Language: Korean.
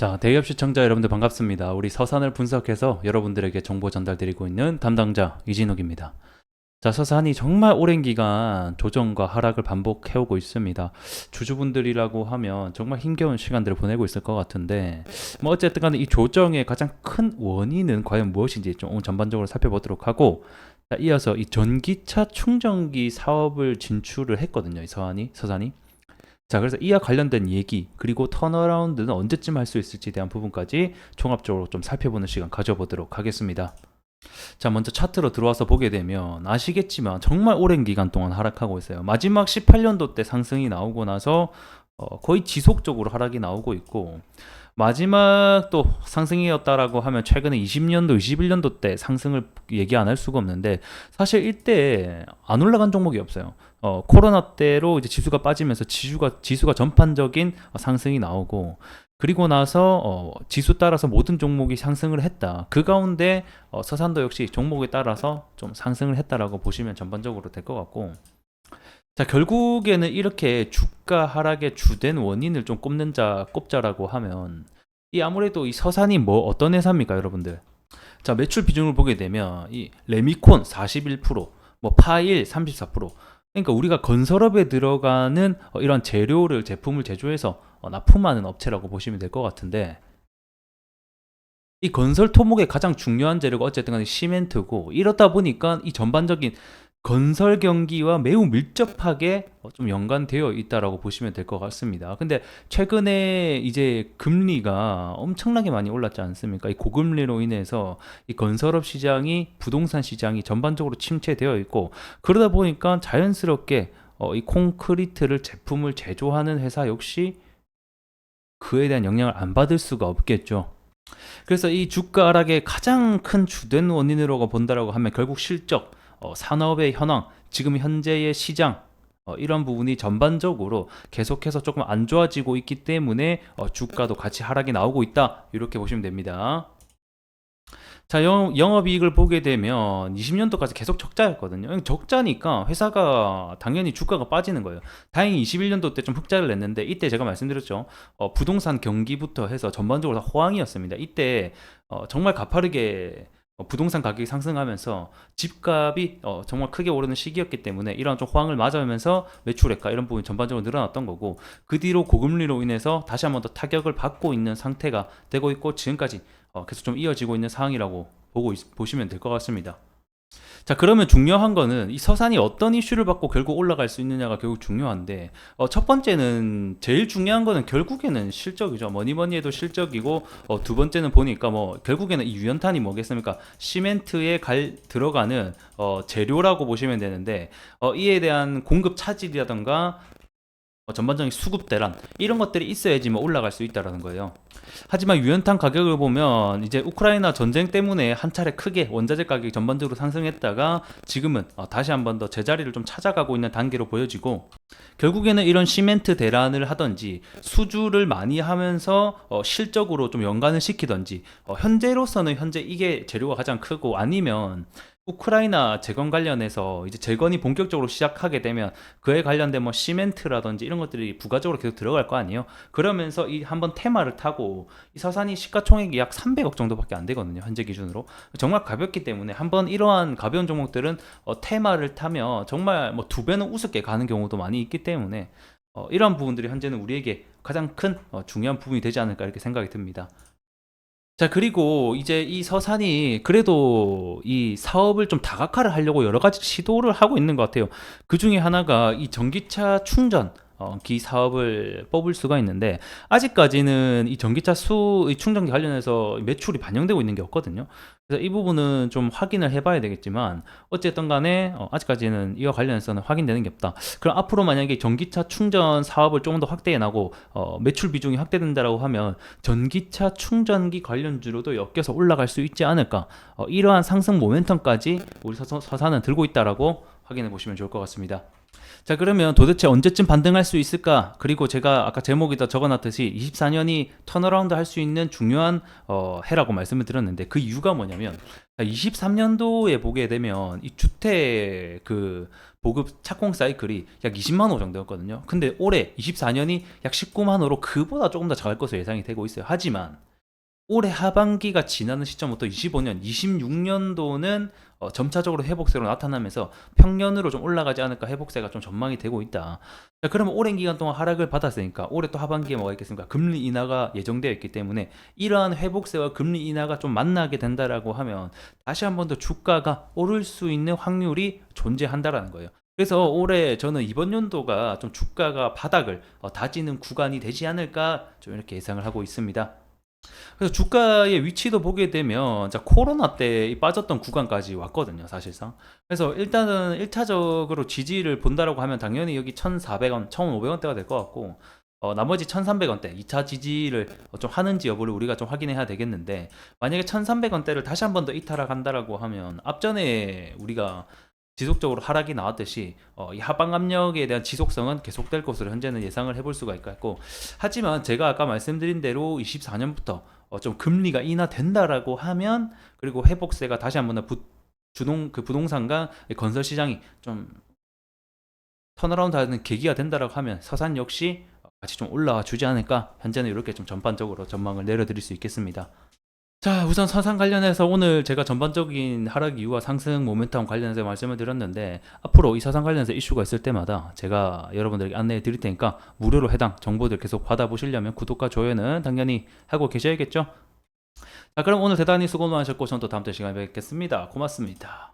자, 대기업 시청자 여러분들 반갑습니다. 우리 서산을 분석해서 여러분들에게 정보 전달드리고 있는 담당자 이진욱입니다. 자, 서산이 정말 오랜 기간 조정과 하락을 반복해오고 있습니다. 주주분들이라고 하면 정말 힘겨운 시간들을 보내고 있을 것 같은데, 뭐 어쨌든 간에 이 조정의 가장 큰 원인은 과연 무엇인지 좀 오늘 전반적으로 살펴보도록 하고, 자, 이어서 이 전기차 충전기 사업을 진출을 했거든요. 이 서산이. 자, 그래서 이와 관련된 얘기, 그리고 턴어라운드는 언제쯤 할 수 있을지에 대한 부분까지 종합적으로 좀 살펴보는 시간 가져보도록 하겠습니다. 자, 먼저 차트로 들어와서 보게 되면 아시겠지만 정말 오랜 기간 동안 하락하고 있어요. 마지막 18년도 때 상승이 나오고 나서 거의 지속적으로 하락이 나오고 있고, 마지막 또 상승이었다라고 하면 최근에 20년도, 21년도 때 상승을 얘기 안 할 수가 없는데, 사실 이때 안 올라간 종목이 없어요. 코로나 때로 이제 지수가 빠지면서 지수가 전반적인 상승이 나오고, 그리고 나서 지수 따라서 모든 종목이 상승을 했다. 그 가운데 서산도 역시 종목에 따라서 좀 상승을 했다라고 보시면 전반적으로 될 것 같고, 자, 결국에는 이렇게 주가 하락의 주된 원인을 좀 꼽자라고 하면, 이 아무래도 이 서산이 뭐 어떤 회사입니까, 여러분들? 자, 매출 비중을 보게 되면 이 레미콘 41%, 뭐 파일 34%. 그러니까 우리가 건설업에 들어가는 이런 재료를 제품을 제조해서 납품하는 업체라고 보시면 될 것 같은데, 이 건설 토목의 가장 중요한 재료가 어쨌든 간에 시멘트고, 이렇다 보니까 이 전반적인 건설 경기와 매우 밀접하게 좀 연관되어 있다라고 보시면 될 것 같습니다. 근데 최근에 이제 금리가 엄청나게 많이 올랐지 않습니까? 이 고금리로 인해서 이 건설업 시장이, 부동산 시장이 전반적으로 침체되어 있고, 그러다 보니까 자연스럽게 이 콘크리트를 제품을 제조하는 회사 역시 그에 대한 영향을 안 받을 수가 없겠죠. 그래서 이 주가 하락의 가장 큰 주된 원인으로 본다라고 하면 결국 실적, 산업의 현황, 지금 현재의 시장, 이런 부분이 전반적으로 계속해서 조금 안 좋아지고 있기 때문에 주가도 같이 하락이 나오고 있다, 이렇게 보시면 됩니다. 자, 영업이익을 보게 되면 20년도까지 계속 적자였거든요. 적자니까 회사가 당연히 주가가 빠지는 거예요. 다행히 21년도 때 좀 흑자를 냈는데, 이때 제가 말씀드렸죠. 부동산 경기부터 해서 전반적으로 다 호황이었습니다. 이때 정말 가파르게 부동산 가격이 상승하면서 집값이 정말 크게 오르는 시기였기 때문에 이러한 좀 호황을 맞으면서 매출액과 이런 부분이 전반적으로 늘어났던 거고, 그 뒤로 고금리로 인해서 다시 한번 더 타격을 받고 있는 상태가 되고 있고, 지금까지 계속 좀 이어지고 있는 상황이라고 보시면 될 것 같습니다. 자, 그러면 중요한 거는 이 서산이 어떤 이슈를 받고 결국 올라갈 수 있느냐가 결국 중요한데, 첫 번째는, 제일 중요한 거는 결국에는 실적이죠. 뭐니 뭐니 해도 실적이고, 두 번째는 보니까 뭐 결국에는 이 유연탄이 뭐겠습니까? 시멘트에 들어가는 재료라고 보시면 되는데, 이에 대한 공급 차질이라던가 전반적인 수급 대란, 이런 것들이 있어야지 뭐 올라갈 수 있다라는 거예요. 하지만 유연탄 가격을 보면 이제 우크라이나 전쟁 때문에 한 차례 크게 원자재 가격이 전반적으로 상승했다가 지금은 다시 한번 더 제자리를 좀 찾아가고 있는 단계로 보여지고, 결국에는 이런 시멘트 대란을 하든지 수주를 많이 하면서 실적으로 좀 연관을 시키든지, 현재로서는 현재 이게 재료가 가장 크고, 아니면 우크라이나 재건 관련해서 이제 재건이 본격적으로 시작하게 되면 그에 관련된 뭐 시멘트라든지 이런 것들이 부가적으로 계속 들어갈 거 아니에요. 그러면서 이 한번 테마를 타고, 이 서산이 시가총액이 약 300억 정도밖에 안 되거든요, 현재 기준으로. 정말 가볍기 때문에 한번 이러한 가벼운 종목들은 테마를 타면 정말 뭐 두 배는 우습게 가는 경우도 많이 있기 때문에 이러한 부분들이 현재는 우리에게 가장 큰 중요한 부분이 되지 않을까, 이렇게 생각이 듭니다. 자, 그리고 이제 이 서산이 그래도 이 사업을 좀 다각화를 하려고 여러 가지 시도를 하고 있는 것 같아요. 그 중에 하나가 이 전기차 충전 기 사업을 뽑을 수가 있는데, 아직까지는 이 전기차 이 충전기 관련해서 매출이 반영되고 있는 게 없거든요. 그래서 이 부분은 좀 확인을 해봐야 되겠지만, 어쨌든 간에 아직까지는 이와 관련해서는 확인되는 게 없다. 그럼 앞으로 만약에 전기차 충전 사업을 조금 더 확대해 나고 매출 비중이 확대된다라고 하면 전기차 충전기 관련주로도 엮여서 올라갈 수 있지 않을까, 이러한 상승 모멘텀까지 우리 서산은 들고 있다라고 확인해 보시면 좋을 것 같습니다. 자, 그러면 도대체 언제쯤 반등할 수 있을까? 그리고 제가 아까 제목에다 적어놨듯이 24년이 턴어라운드 할 수 있는 중요한 해라고 말씀을 드렸는데, 그 이유가 뭐냐면 23년도에 보게 되면 이 주택 그 보급 착공 사이클이 약 20만 호 정도였거든요. 근데 올해 24년이 약 19만 호로 그보다 조금 더 작을 것으로 예상이 되고 있어요. 하지만 올해 하반기가 지나는 시점부터 25년, 26년도는 점차적으로 회복세로 나타나면서 평년으로 좀 올라가지 않을까, 회복세가 좀 전망이 되고 있다. 자, 그러면 오랜 기간 동안 하락을 받았으니까 올해 또 하반기에 뭐가 있겠습니까? 금리 인하가 예정되어 있기 때문에 이러한 회복세와 금리 인하가 좀 만나게 된다라고 하면 다시 한 번 더 주가가 오를 수 있는 확률이 존재한다라는 거예요. 그래서 올해 저는 이번 연도가 좀 주가가 바닥을 다지는 구간이 되지 않을까, 좀 이렇게 예상을 하고 있습니다. 그래서 주가의 위치도 보게 되면 자, 코로나 때 빠졌던 구간까지 왔거든요, 사실상. 그래서 일단은 1차적으로 지지를 본다라고 하면 당연히 여기 1,400원, 1,500원대가 될 것 같고, 나머지 1,300원대 2차 지지를 좀 하는지 여부를 우리가 좀 확인해야 되겠는데, 만약에 1,300원대를 다시 한 번 더 이탈한다라고 하면 앞전에 우리가 지속적으로 하락이 나왔듯이 이 하방 압력에 대한 지속성은 계속될 것으로 현재는 예상을 해볼 수가 있고, 하지만 제가 아까 말씀드린 대로 24년부터 좀 금리가 인하된다라고 하면, 그리고 회복세가 다시 한번 더 부동산과 건설 시장이 좀 턴어라운드 하는 계기가 된다라고 하면 서산 역시 같이 좀 올라와 주지 않을까, 현재는 이렇게 좀 전반적으로 전망을 내려드릴 수 있겠습니다. 자, 우선 서산 관련해서 오늘 제가 전반적인 하락 이유와 상승 모멘텀 관련해서 말씀을 드렸는데, 앞으로 이 서산 관련해서 이슈가 있을 때마다 제가 여러분들에게 안내해 드릴 테니까 무료로 해당 정보들 계속 받아보시려면 구독과 좋아요는 당연히 하고 계셔야겠죠? 자, 그럼 오늘 대단히 수고 많으셨고, 저는 또 다음 주 시간에 뵙겠습니다. 고맙습니다.